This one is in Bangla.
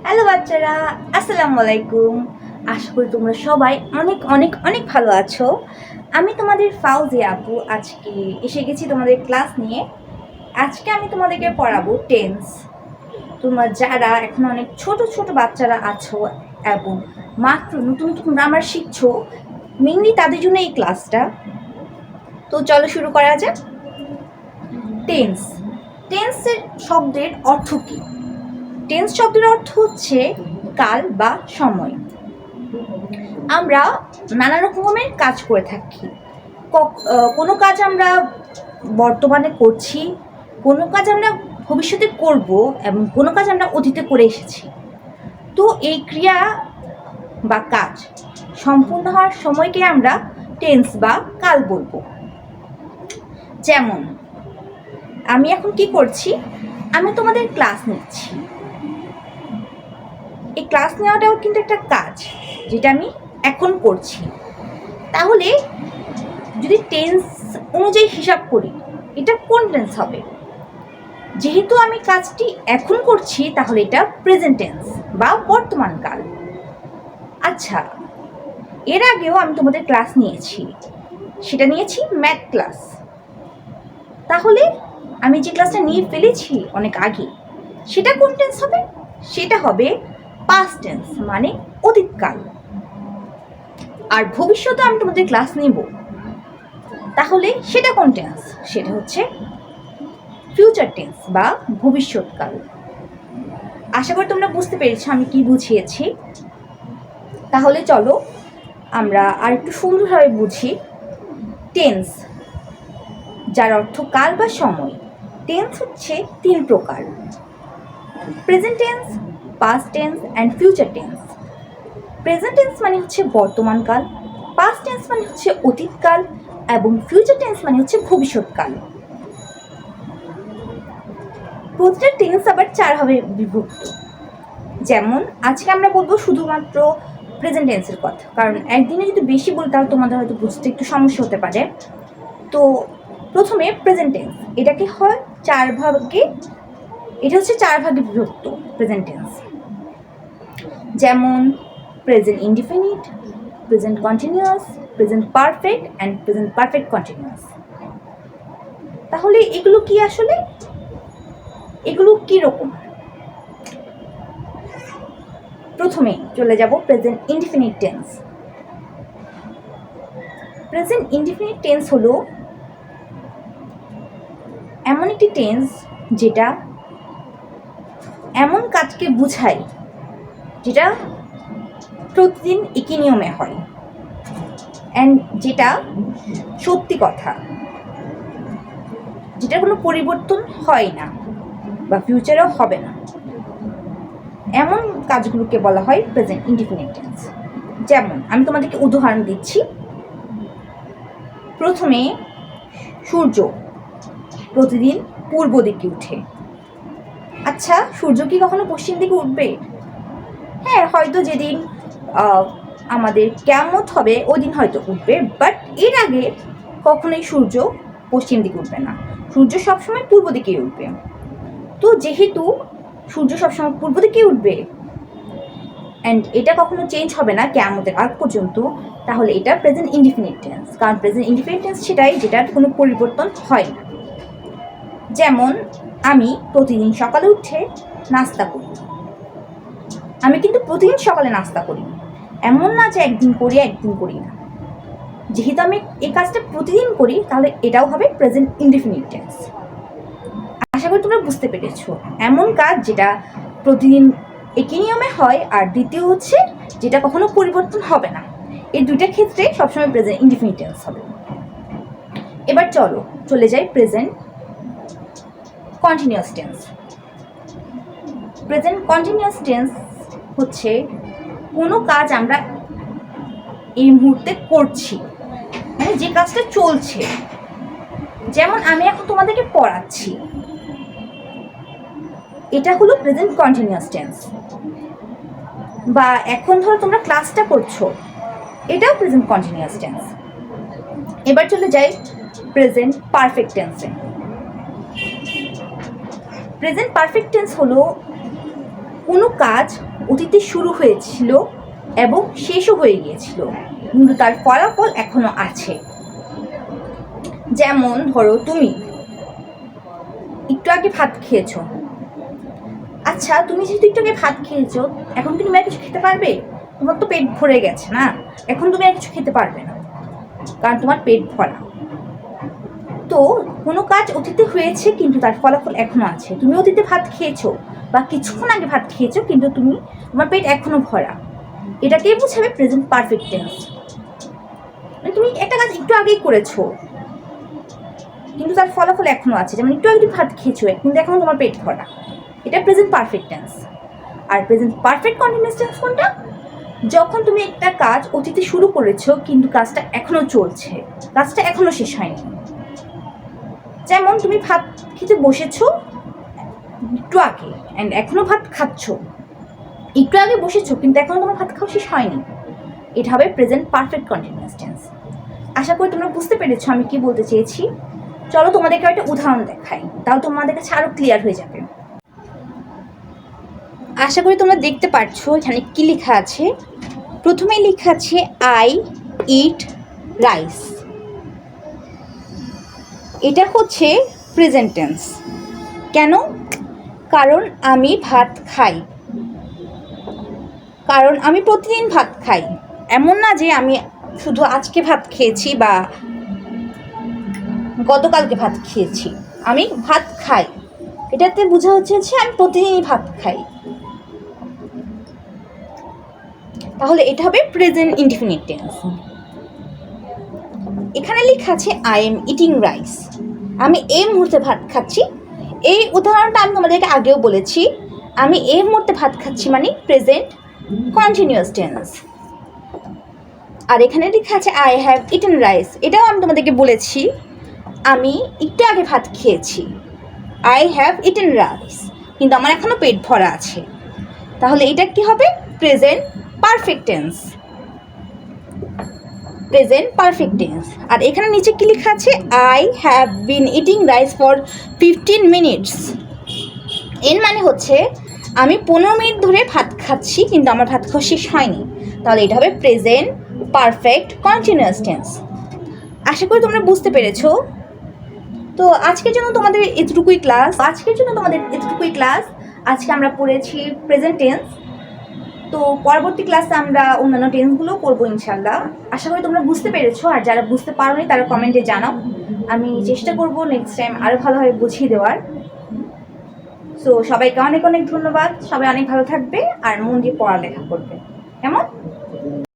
হ্যালো বাচ্চারা, আসসালামু আলাইকুম। আশা করি তোমরা সবাই অনেক অনেক অনেক ভালো আছো। আমি তোমাদের ফাউজিয়া আপু আজকে এসে গেছি তোমাদের ক্লাস নিয়ে। আজকে আমি তোমাদেরকে পড়াবো টেন্স। তোমরা যারা এখন অনেক ছোট ছোট বাচ্চারা আছো এবং মাত্র নতুন নতুন গ্রামার শিখছো, মেনলি তাদের জন্য এই ক্লাসটা। তো চলো শুরু করা যাক। টেন্স টেন্সের শব্দের অর্থ কী? টেন্স শব্দের অর্থ হচ্ছে কাল বা সময়। আমরা নানা রকমের কাজ করে থাকি। কোনো কাজ আমরা বর্তমানে করছি, কোনো কাজ আমরা ভবিষ্যতে করব এবং কোনো কাজ আমরা অতীতে করে এসেছি। তো এই ক্রিয়া বা কাজ সম্পূর্ণ হওয়ার সময়কে আমরা টেন্স বা কাল বলবো। যেমন আমি এখন কি করছি, আমি তোমাদের ক্লাস নিচ্ছি। এই ক্লাস নেওয়াটাও কিন্তু একটা কাজ, যেটা আমি এখন করছি। তাহলে যদি টেন্স অনুযায়ী হিসাব করি, এটা কোন টেন্স হবে? যেহেতু আমি কাজটি এখন করছি, তাহলে এটা প্রেজেন্ট টেন্স বা বর্তমান কাল। আচ্ছা, এর আগেও আমি তোমাদের ক্লাস নিয়েছি, সেটা নিয়েছি ম্যাথ ক্লাস। তাহলে আমি যে ক্লাসটা নিয়ে ফেলেছি অনেক আগে, সেটা কোন টেন্স হবে? সেটা হবে পাস্ট টেন্স, মানে অতীতকাল। আর ভবিষ্যতে আমি তোমাদের ক্লাস নিব, তাহলে সেটা কোন টেন্স? সেটা হচ্ছে ফিউচার টেন্স বা ভবিষ্যৎকাল। আশা করি তোমরা বুঝতে পেরেছো আমি কি বুঝিয়েছি। তাহলে চলো আমরা আর একটু সুন্দরভাবে বুঝি। টেন্স, যার অর্থ কাল বা সময়। টেন্স হচ্ছে 3 প্রকার: present tense, past tense and future tense. Present tense মানে হচ্ছে বর্তমানকাল, পাস্ট টেন্স মানে হচ্ছে অতীতকাল এবং ফিউচার টেন্স মানে হচ্ছে ভবিষ্যৎকাল। প্রতিটা টেন্স আবার 4 ভাবে বিভক্ত। যেমন আজকে আমরা বলবো শুধুমাত্র প্রেজেন্ট টেন্সের কথা, কারণ একদিনে যদি বেশি বলি তাহলে তোমাদের হয়তো বুঝতে একটু সমস্যা হতে পারে। তো প্রথমে প্রেজেন্ট টেন্স, এটাকে হয় 4 ভাগে, এটা হচ্ছে 4 ভাগে বিভক্ত প্রেজেন্ট টেন্স। যেমন present indefinite, present continuous, present perfect and present perfect continuous. তাহলে এগুলো কি আসলে? এগুলো কীরকম? প্রথমে চলে যাব present indefinite tense. Present indefinite tense হলো এমন একটি টেন্স যেটা এমন কাজকে বোঝায় যেটা প্রতিদিন একই নিয়মে হয় অ্যান্ড যেটা সত্যি কথা, যেটা কোনো পরিবর্তন হয় না বা ফিউচারেও হবে না। এমন কাজগুলোকে বলা হয় প্রেজেন্ট ইনডিফিনিট টেন্স। যেমন আমি তোমাদেরকে উদাহরণ দিচ্ছি। প্রথমে সূর্য প্রতিদিন পূর্ব দিকে উঠে। আচ্ছা, সূর্য কি কখনো পশ্চিম দিকে উঠবে? হ্যাঁ, হয়তো যেদিন আমাদের কিয়ামত হবে ওই দিন হয়তো উঠবে, বাট এর আগে কখনোই সূর্য পশ্চিম দিকে উঠবে না। সূর্য সবসময় পূর্ব দিকেই উঠবে। তো যেহেতু সূর্য সবসময় পূর্ব দিকেই উঠবে অ্যান্ড এটা কখনো চেঞ্জ হবে না কিয়ামতের আগ পর্যন্ত, তাহলে এটা প্রেজেন্ট ইনডিফিনিট টেন্স। কারণ প্রেজেন্ট ইনডিফিনিট টেন্স সেটাই যেটার কোনো পরিবর্তন হয় না। যেমন আমি প্রতিদিন সকালে উঠে নাস্তা করি। আমি কিন্তু প্রতিদিন সকালে নাস্তা করি, এমন না যে একদিন করি একদিন করি না। যেহেতু আমি এই কাজটা প্রতিদিন করি, তাহলে এটাও হবে প্রেজেন্ট ইনডিফিনিট টেন্স। আশা করি তোমরা বুঝতে পেরেছো। এমন কাজ যেটা প্রতিদিন একই নিয়মে হয়, আর দ্বিতীয় হচ্ছে যেটা কখনো পরিবর্তন হবে না। এই দুইটা ক্ষেত্রে সবসময় প্রেজেন্ট ইনডিফিনিট টেন্স হবে। এবার চলো চলে যাই present continuous tense. Present continuous tense হচ্ছে কোনো কাজ আমরা এই মুহূর্তে করছি, মানে যে কাজটা চলছে। যেমন আমি এখন তোমাদেরকে পড়াচ্ছি, এটা হলো প্রেজেন্ট কন্টিনিউয়াস টেন্স। বা এখন ধরো তোমরা ক্লাসটা করছো, এটাও প্রেজেন্ট কন্টিনিউয়াস টেন্স। এবার চলে যাই প্রেজেন্ট পারফেক্ট টেন্সে। প্রেজেন্ট পারফেক্ট টেন্স হলো কোনো কাজ অতীতে শুরু হয়েছিল এবং শেষও হয়ে গিয়েছিল, কিন্তু তার ফলাফল এখনো আছে। যেমন ধরো তুমি একটু আগে ভাত খেয়েছো। আচ্ছা, তুমি যেহেতু একটু আগে ভাত খেয়েছো, এখন কি তুমি আর কিছু খেতে পারবে? তোমার তো পেট ভরে গেছে না, এখন তুমি আর কিছু খেতে পারবে না, কারণ তোমার পেট ভরা। তো কোনো কাজ অতীতে হয়েছে কিন্তু তার ফলাফল এখনো আছে। তুমি অতীতে ভাত খেয়েছো বা কিছুক্ষণ আগে ভাত খেয়েছো, কিন্তু তোমার পেট এখনো ভরা। এটাকেই বোঝাবে প্রেজেন্ট পারফেক্ট টেন্স। মানে তুমি একটা কাজ একটু আগেই করেছো কিন্তু তার ফলাফল এখনো আছে, যেমন একটু আগে তুমি ভাত খেয়েছো কিন্তু এখনো তোমার পেট ভরা। এটা প্রেজেন্ট পারফেক্ট টেন্স। আর প্রেজেন্ট পারফেক্ট কন্টিনিউয়াস টেন্স কোনটা? যখন তুমি একটা কাজ অতীতে শুরু করেছো কিন্তু কাজটা এখনো চলছে, কাজটা এখনো শেষ হয়নি। যেমন তুমি ভাত খেতে বসেছো একটু আগে অ্যান্ড এখনো ভাত খাচ্ছ। একটু আগে বসেছো কিন্তু এখনো তোমার ভাত খাওয়া শেষ হয়নি। এটা হবে প্রেজেন্ট পারফেক্ট কন্টিনিউয়াস টেন্স। আশা করি তোমরা বুঝতে পেরেছো আমি কি বলতে চেয়েছি। চলো তোমাদেরকে একটা উদাহরণ দেখাই, তাহলে তোমাদের কাছে আরো ক্লিয়ার হয়ে যাবে। আশা করি তোমরা দেখতে পাচ্ছ এখানে কি লেখা আছে। প্রথমেই লেখা আছে আই ইট রাইস। এটা হচ্ছে প্রেজেন্ট টেন্স। কেন? কারণ আমি ভাত খাই, কারণ আমি প্রতিদিন ভাত খাই। এমন না যে আমি শুধু আজকে ভাত খেয়েছি বা গতকালকে ভাত খেয়েছি, আমি ভাত খাই। এটাতে বোঝা হচ্ছে যে আমি প্রতিদিনই ভাত খাই। তাহলে এটা হবে প্রেজেন্ট ইনডিফিনিট টেন্স। এখানে লেখা আছে আই এম ইটিং রাইস। আমি এই মুহূর্তে ভাত খাচ্ছি। এই উদাহরণটা আমি তোমাদেরকে আগেও বলেছি। আমি এই মুহূর্তে ভাত খাচ্ছি মানে প্রেজেন্ট কন্টিনিউয়াস টেন্স। আর এখানে লেখা আছে আই হ্যাভ ইটেন রাইস। এটাও আমি তোমাদেরকে বলেছি, আমি একটু আগে ভাত খেয়েছি। আই হ্যাভ ইটেন রাইস, কিন্তু আমার এখনো পেট ভরা আছে। তাহলে এটা কি হবে? Present perfect tense. Present perfect tense. আর এখানে নিচে কি লেখা আছে? I have been eating rice for 15 minutes. এর মানে হচ্ছে আমি 15 মিনিট ধরে ভাত খাচ্ছি কিন্তু আমার ভাত খাওয়া শেষ হয়নি। তাহলে এটা হবে প্রেজেন্ট পারফেক্ট কন্টিনিউয়াস টেন্স। আশা করি তোমরা বুঝতে পেরেছো। তো আজকের জন্য তোমাদের এতটুকুই ক্লাস। আজকে আমরা পড়েছি প্রেজেন্ট টেন্স। তো পরবর্তী ক্লাসে আমরা অন্যান্য টেন্সগুলো করবো ইনশাল্লাহ। আশা করি তোমরা বুঝতে পেরেছো, আর যারা বুঝতে পারোনি তারা কমেন্টে জানাও। আমি চেষ্টা করবো নেক্সট টাইম আরও ভালোভাবে বুঝিয়ে দেওয়ার। সো সবাইকে অনেক অনেক ধন্যবাদ। সবাই অনেক ভালো থাকবে আর মন দিয়ে পড়ালেখা করবে।